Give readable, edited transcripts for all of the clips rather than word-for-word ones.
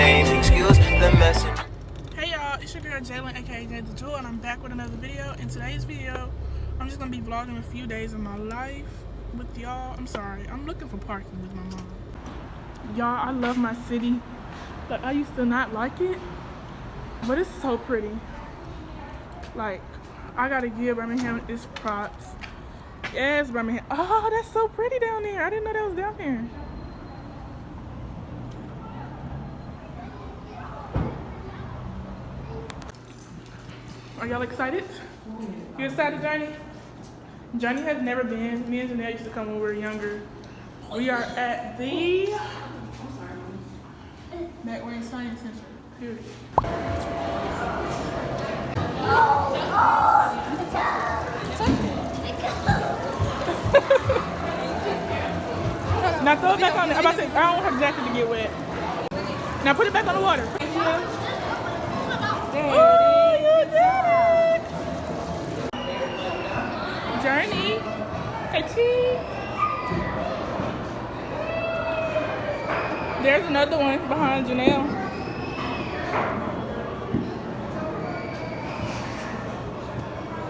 name, excuse the message. Hey y'all, it's your girl Jalen, aka jaethejewel, and I'm back with another video. In today's video, I'm just gonna be vlogging a few days of my life with y'all. I'm sorry, I'm looking for parking with my mom. Y'all, I love my city. Like, I used to not like it, but it's so pretty. Like, I gotta give Birmingham its props. Yes, Birmingham. Oh, that's so pretty down there. I didn't know that was down there. Are y'all excited? You excited, Johnny? Johnny has never been. Me and Janelle used to come when we were younger. We are at the Network Science Center. Period. Now throw it back on. I'm about to say, I don't want her jacket to get wet. Now put it back on the water. Oh, you did it! Journey. Hey, cheese. There's another one behind Janelle.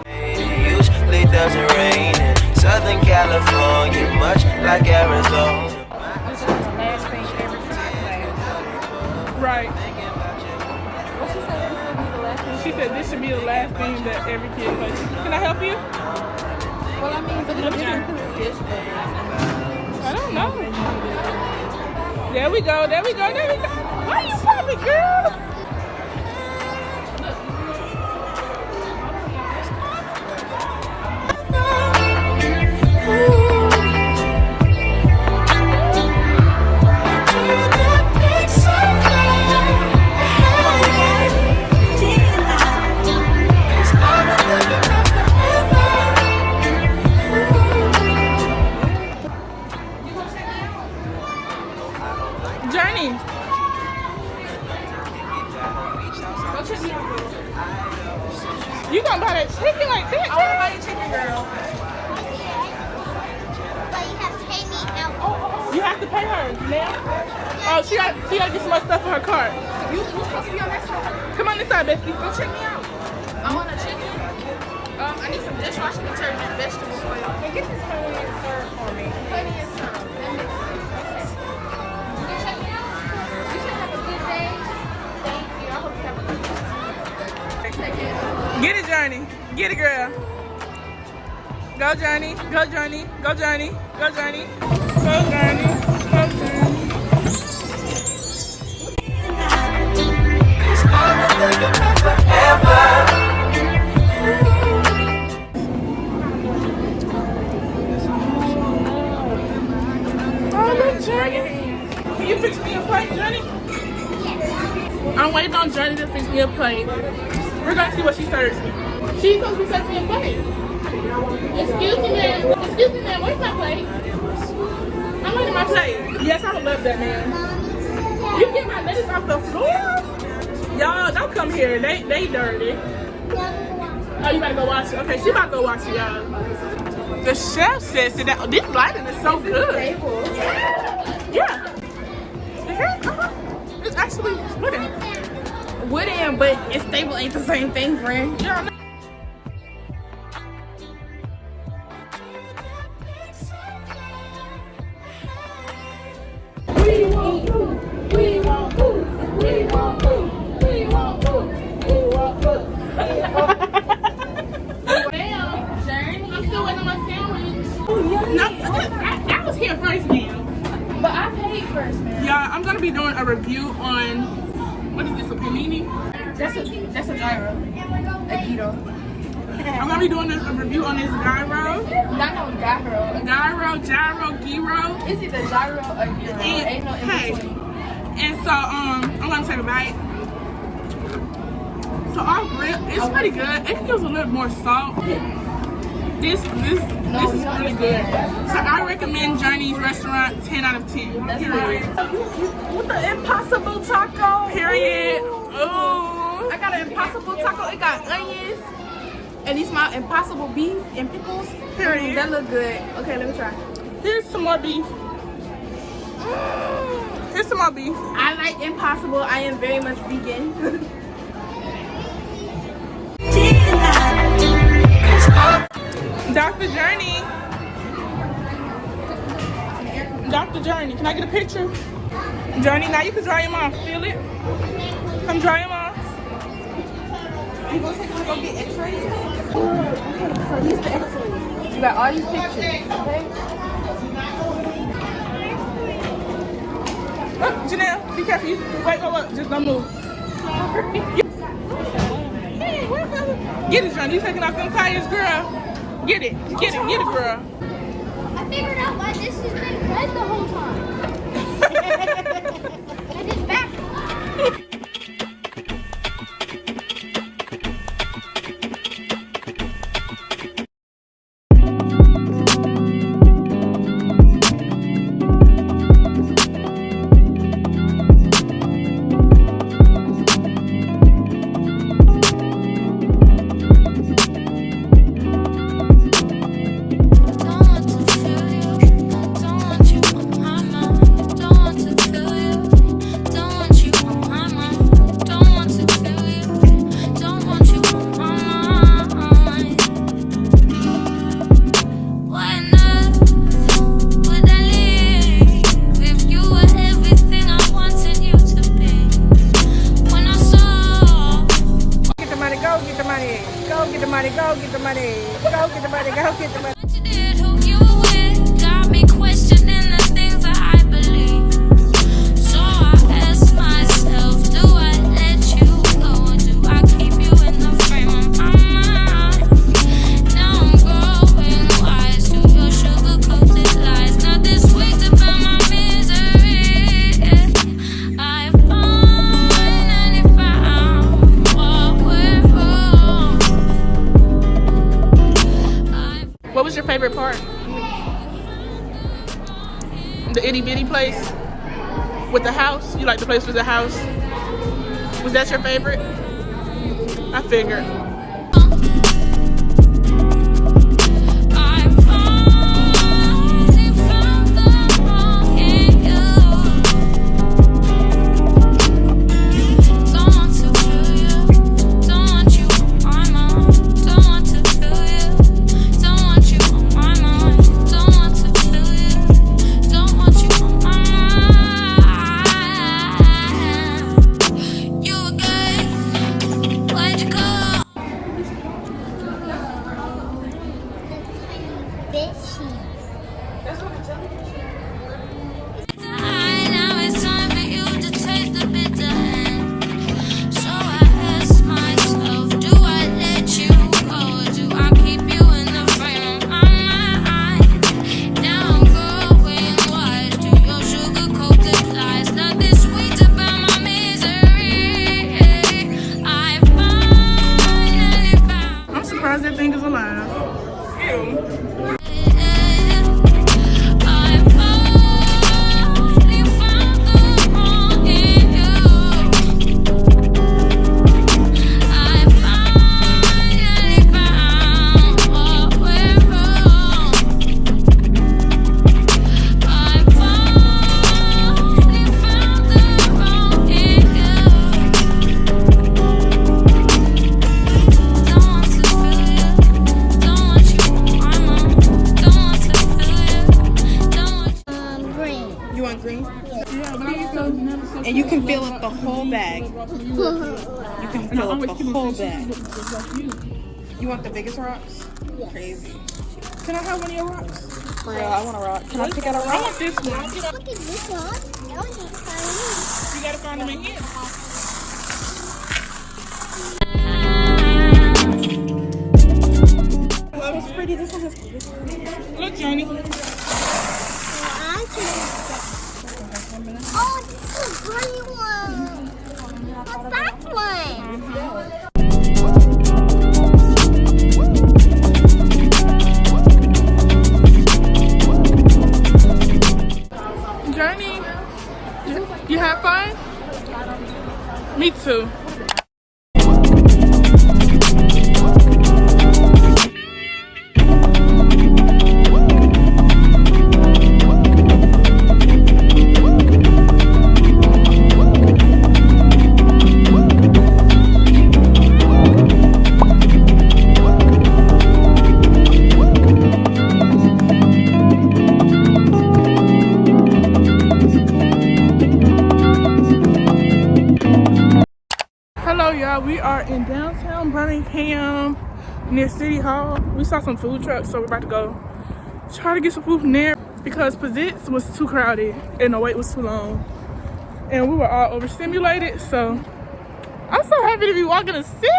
It usually doesn't rain in Southern California, much like Arizona. This is the last thing every time. Right. What she said? This would be the last thing. She said this should be the last thing that every kid plays. Can I help you? Well, I mean, but the different fish. I don't know. There we go. There we go. There we go. Why you popping, girl? Journey. You gonna buy that chicken like that? I want to buy a chicken, girl. But you have to pay me now. You have to pay her now. Oh, she got to get some more stuff for her cart. You supposed to be on that side. Come on this side, Bessie. Go check me out. I want a chicken. I need some dishwashing detergent, vegetable oil. And get this honey and syrup for me. Honey and syrup. That makes sense. Okay. You check me out. You should have a good day. Thank you. I hope you have a good day. Get it, Journey. Get it, girl. Go, Journey. Go, Journey. Go, Journey. Go, Journey. Go, Journey. Go, Journey. Oh, look, Journey. Can you fix me a plate, Journey? I'm waiting on Journey to fix me a plate. We're gonna see what she serves me. She's supposed to be serving me a plate. Excuse me, man. Excuse me, man. Where's my plate? I'm waiting my plate. Yes, I would love that, man. You get my lettuce off the floor? Y'all, don't come here. They dirty. Oh, you about to go wash it? Okay, she about to go wash it, y'all. The chef says that this lighting is so good. Yeah. It's actually wooden. Wooden, but it's stable ain't the same thing, friend. Yeah. We want food. We want food. We want food. We want food. We want food. Damn, Journey. I'm still waiting on my sandwich. No, I was here first, man. But I paid first, man. Yeah, I'm gonna be doing a review on what is this, a panini? That's a gyro. A keto. I'm gonna be doing a review on this gyro. Not no gyro. Gyro. It's either gyro or gyro. Ain't no in Hey, between. and so I'm gonna take a bite. So our grill, it's pretty good. It feels a little more salt. This is really good. So I recommend Journey's restaurant 10 out of 10. That's Period. with the impossible taco. Period. Oh. I got an impossible taco. It got onions. And these my impossible beef and pickles. Period. That look good. Okay, let me try. Here's some more beef. It's my beef. I like Impossible. I am very much vegan. Dr. Journey. Dr. Journey, can I get a picture? Journey, now you can dry him off. Feel it? Come dry him off. You gonna take him to go get x-rays? So here's the x-rays. You got all these pictures, okay? Oh, Janelle, be careful. Wait, just don't move. Hey, get it, Johnny. You taking off them tires, girl. Get it, girl. I figured out why this has been red the whole time. And it's back. What was your favorite part? The itty bitty place with the house? You like the place with the house? Was that your favorite? I figured. That thing is alive. Ew. And you can fill up the whole bag. You can fill up the whole bag. You want the biggest rocks? Yes. Crazy. Can I have one of your rocks? For real, I want a rock. Can I pick out a rock? I want this one. Look at this one. That was exciting. You gotta find them in here. That was pretty. This one is Look, Johnny. Oh, this is a green one. What's that one? Journey, you have fun? Me too. We are in downtown Birmingham near City Hall. We saw some food trucks, so we're about to go try to get some food from there because Pizzitz was too crowded and the wait was too long. And we were all overstimulated, so I'm so happy to be walking the city.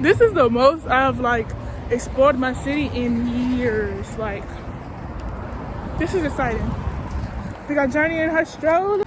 This is the most I've like explored my city in years. Like, this is exciting. We got Journey in her stroller.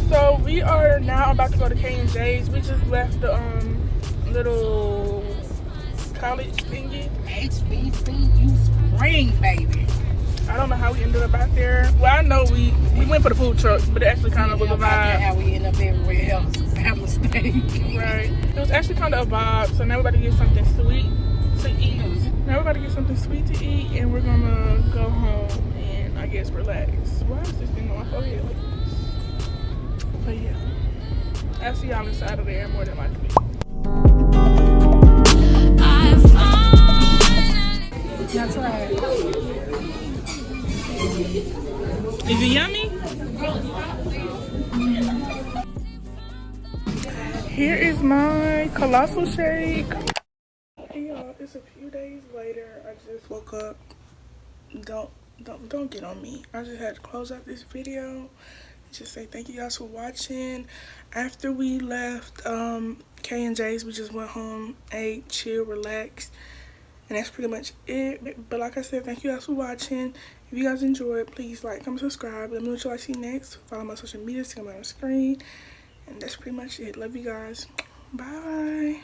So we are now about to go to K&J's. We just left the little college thingy. HBCU Spring, baby. I don't know how we ended up out there. Well, I know we went for the food truck, but it actually kind of was a vibe. How we end up everywhere else. That mistake. Right. It was actually kind of a vibe. So now we're about to get something sweet to eat. Now we're about to get something sweet to eat, and we're gonna go home and I guess relax. Why is this thing on my forehead like this? But yeah, I'll see y'all inside of there more than likely. That's right. Is it yummy? Here is my colossal shake. Hey y'all, it's a few days later. I just woke up. Don't get on me. I just had to close out this video. Just say thank you guys for watching. After we left K&J's, we just went home, ate, chill, relaxed, and that's pretty much it. But like I said, thank you guys for watching. If you guys enjoyed, please like, comment, subscribe. Let me know what you like to see next. Follow my social media, see them on the screen, and that's pretty much it. Love you guys. Bye.